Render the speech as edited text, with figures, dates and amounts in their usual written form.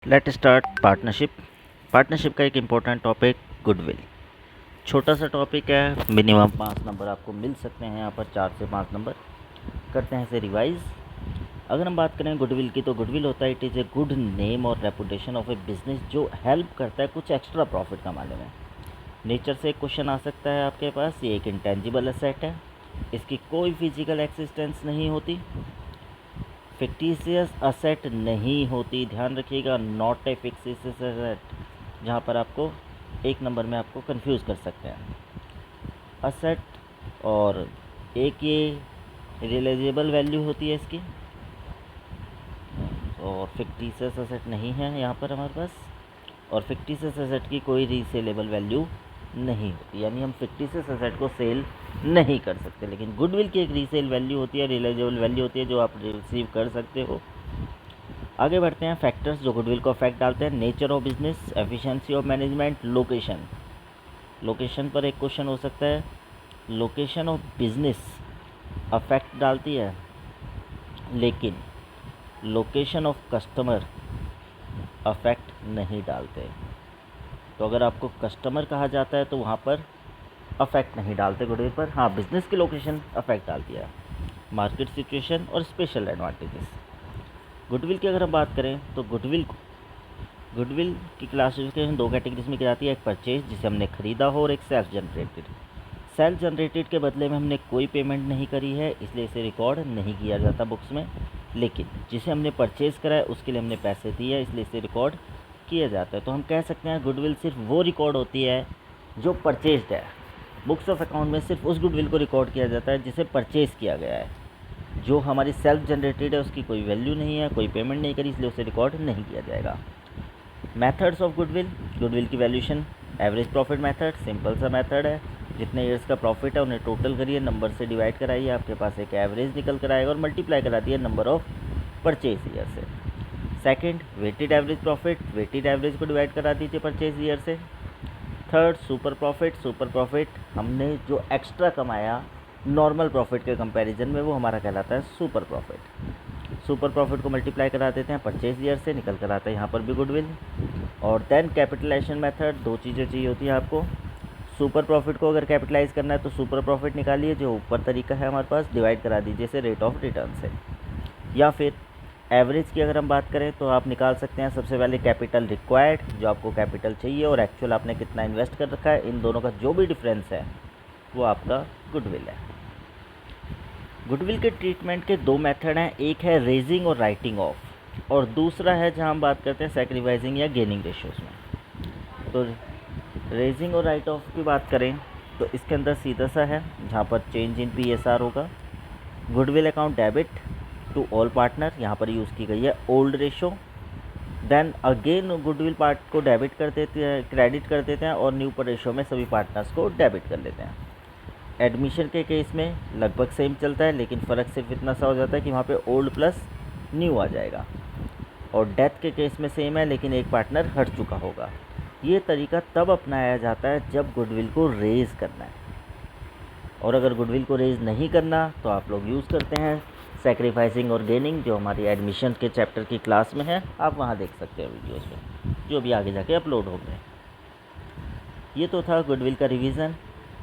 Let start partnership. Partnership का एक important topic goodwill. छोटा सा टॉपिक है, मिनिमम 5 नंबर आपको मिल सकते हैं यहाँ पर, 4 से 5 नंबर। करते हैं इसे रिवाइज। अगर हम बात करें गुडविल की, तो गुडविल होता है it is a good name और रेपुटेशन ऑफ ए बिजनेस, जो हेल्प करता है कुछ एक्स्ट्रा प्रॉफिट कमाने में। नेचर से एक क्वेश्चन आ सकता है आपके पास, ये एक इंटेंजिबल एसेट है, इसकी कोई फिजिकल एक्सिस्टेंस नहीं होती, फिक्टिशियस असेट नहीं होती, ध्यान रखिएगा, नॉट ए फिक्टिशियस असेट, जहाँ पर आपको एक नंबर में आपको कंफ्यूज कर सकते हैं असेट। और एक ये रियलाइजेबल वैल्यू होती है इसकी, और फिक्टिशियस असेट नहीं है यहाँ पर हमारे पास, और फिक्टिशियस असेट की कोई रीसेलेबल वैल्यू नहीं होती, यानी हम फिक्टिशियस असेट को सेल नहीं कर सकते। लेकिन गुडविल की एक रीसेल वैल्यू होती है, रियलाइजेबल वैल्यू होती है, जो आप रिसीव कर सकते हो। आगे बढ़ते हैं, फैक्टर्स जो गुडविल को अफेक्ट डालते हैं। Nature of business, efficiency of management, location. Location पर एक क्वेश्चन हो सकता है, लोकेशन ऑफ बिजनेस अफेक्ट डालती है, लेकिन लोकेशन ऑफ कस्टमर अफेक्ट नहीं डालते। तो अगर आपको कस्टमर कहा जाता है तो वहाँ पर अफेक्ट नहीं डालते गुडविल पर। हाँ, बिजनेस की लोकेशन अफेक्ट डालती है। मार्केट सिचुएशन और स्पेशल एडवांटेजेस। गुडविल की अगर हम बात करें तो गुडविल की क्लासिफिकेशन 2 कैटेगरीज में की जाती है। एक परचेज, जिसे हमने खरीदा हो, और एक सेल्फ जनरेटेड। सेल्फ जनरेटेड के बदले में हमने कोई पेमेंट नहीं करी है, इसलिए इसे रिकॉर्ड नहीं किया जाता बुक्स में। लेकिन जिसे हमने परचेज़ करा है उसके लिए हमने पैसे दिए हैं, इसलिए इसे रिकॉर्ड किया जाता है। तो हम कह सकते हैं गुडविल सिर्फ वो रिकॉर्ड होती है जो परचेज्ड है। बुक्स ऑफ अकाउंट में सिर्फ उस गुडविल को रिकॉर्ड किया जाता है जिसे परचेज़ किया गया है। जो हमारी सेल्फ जनरेटेड है उसकी कोई वैल्यू नहीं है, कोई पेमेंट नहीं करी, इसलिए उसे रिकॉर्ड नहीं किया जाएगा। Methods of goodwill. गुडविल की valuation, average profit method, simple सा मेथड है। जितने ईयर्स का प्रॉफिट है उन्हें टोटल करिए, नंबर से डिवाइड कराइए, आपके पास एक एवरेज निकल कर आएगा, और मल्टीप्लाई करा दिए नंबर ऑफ परचेज ईयर से। Second, weighted average profit, weighted average को डिवाइड करा दीजिए परचेज ईयर से। Third, super profit. Super profit हमने जो एक्स्ट्रा कमाया नॉर्मल प्रॉफिट के कंपैरिजन में, वो हमारा कहलाता है सुपर प्रॉफिट। सुपर प्रॉफिट को मल्टीप्लाई करा देते हैं परचेज ईयर से, निकल कर आता है यहाँ पर भी गुडविल। और देन कैपिटलाइजेशन मेथड, 2 चीज़ें चाहिए होती हैं आपको। सुपर प्रॉफिट को अगर कैपिटलाइज करना है तो सुपर प्रॉफिट निकालिए, जो ऊपर तरीका है हमारे पास, डिवाइड करा दीजिए इसे रेट ऑफ रिटर्न से। या फिर एवरेज की अगर हम बात करें तो आप निकाल सकते हैं सबसे पहले कैपिटल रिक्वायर्ड, जो आपको कैपिटल चाहिए, और एक्चुअल आपने कितना इन्वेस्ट कर रखा है, इन दोनों का जो भी डिफरेंस है वो आपका गुडविल है। गुडविल के ट्रीटमेंट के 2 मेथड हैं, एक है रेजिंग और राइटिंग ऑफ, और दूसरा है जहां हम बात करते हैं सैक्रिफाइसिंग या गेनिंग रेशियोज में। तो रेजिंग और राइट ऑफ की बात करें तो इसके अंदर सीधा सा है, जहाँ पर चेंज इन पीएसआर होगा। Goodwill account debit to all partner, यहाँ पर यूज़ की गई है old ratio. Then again goodwill part को डेबिट कर देते हैं, क्रेडिट कर देते हैं, और न्यू पर रेशो में सभी पार्टनर्स को डेबिट कर लेते हैं। एडमिशन के केस में लगभग सेम चलता है, लेकिन फ़र्क सिर्फ इतना सा हो जाता है कि वहाँ पे ओल्ड प्लस न्यू आ जाएगा। और डेथ के केस में सेम है, लेकिन एक पार्टनर हट चुका होगा। ये तरीका तब अपनाया जाता है जब गुडविल को रेज़ करना है, और अगर गुडविल को रेज़ नहीं करना तो आप लोग यूज़ करते हैं सैक्रिफाइसिंग और गेनिंग, जो हमारी एडमिशन के चैप्टर की क्लास में है, आप वहाँ देख सकते हैं वीडियोज़ में, जो भी आगे जाके अपलोड होंगे। ये तो था गुडविल का रिवीज़न।